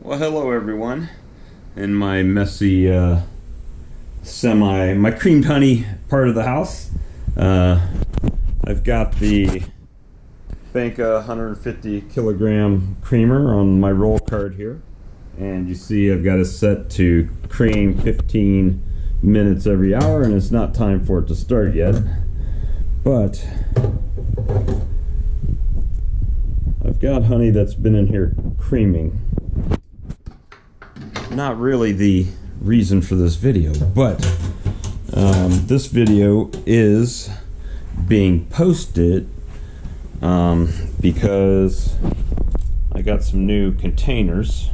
Well, hello everyone. In my messy my creamed honey part of the house, I've got the Banca 150 kilogram creamer on my roll card here, and you see I've got it set to cream 15 minutes every hour, and it's not time for it to start yet, but I've got honey that's been in here creaming. Not really the reason for this video, but this video is being posted because I got some new containers.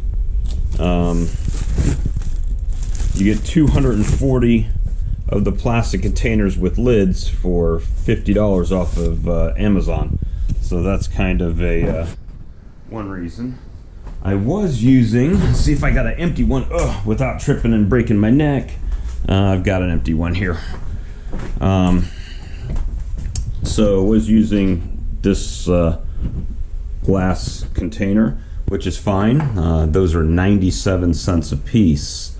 You get 240 of the plastic containers with lids for $50 off of Amazon, so that's kind of a one reason. I was using, see if I got an empty one without tripping and breaking my neck. I've got an empty one here. So I was using this glass container, which is fine. Those are 97 cents a piece.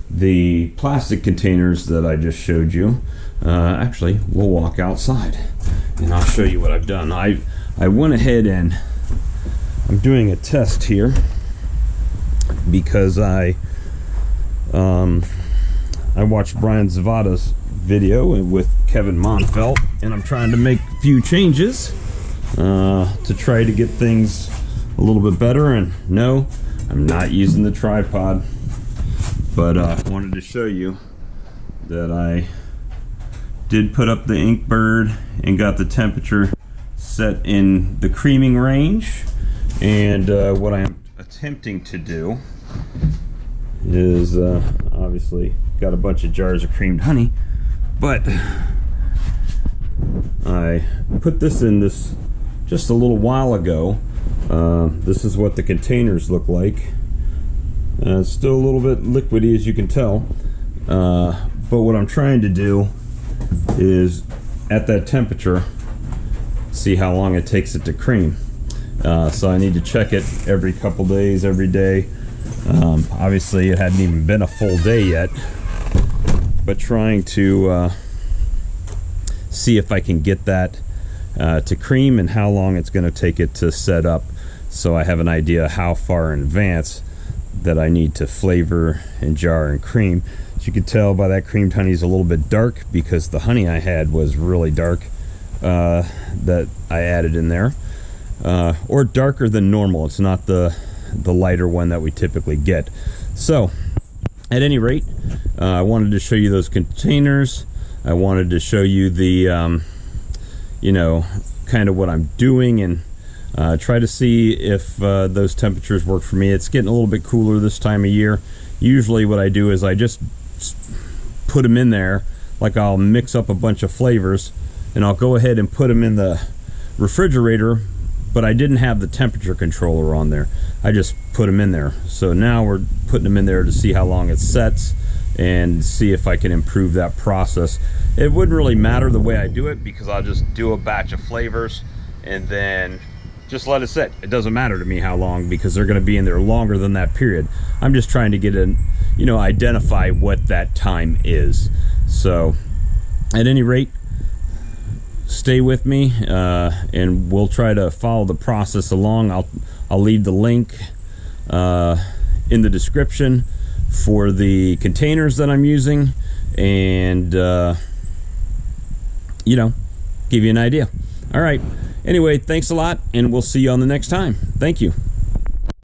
The plastic containers that I just showed you, actually, we'll walk outside and I'll show you what I've done. I went ahead and I'm doing a test here because I watched Brian Zavada's video with Kevin Monfelt, and I'm trying to make a few changes to try to get things a little bit better. And no, I'm not using the tripod, but I wanted to show you that I did put up the Inkbird and got the temperature set in the creaming range. And what I am attempting to do is obviously got a bunch of jars of creamed honey, but I put this in this just a little while ago. This is what the containers look like. It's still a little bit liquidy, as you can tell, but what I'm trying to do is at that temperature see how long it takes it to cream. So I need to check it every couple days, every day. Obviously it hadn't even been a full day yet, but trying to see if I can get that to cream and how long it's going to take it to set up, so I have an idea how far in advance that I need to flavor and jar and cream. As you can tell by that creamed honey is a little bit dark because the honey I had was really dark that I added in there. Or darker than normal. It's not the lighter one that we typically get. So at any rate, I wanted to show you those containers. I wanted to show you the you know, kind of what I'm doing, and try to see if those temperatures work for me. It's getting a little bit cooler this time of year. Usually what I do is I just put them in there, like I'll mix up a bunch of flavors and I'll go ahead and put them in the refrigerator, but I didn't have the temperature controller on there. I just put them in there. So now we're putting them in there to see how long it sets and see if I can improve that process. It wouldn't really matter the way I do it because I'll just do a batch of flavors and then just let it sit. It doesn't matter to me how long because they're going to be in there longer than that period. I'm just trying to get in, you know, identify what that time is. So at any rate, stay with me and we'll try to follow the process along. I'll leave the link in the description for the containers that I'm using, and you know, give you an idea. All right, anyway, thanks a lot, and we'll see you on the next time. Thank you.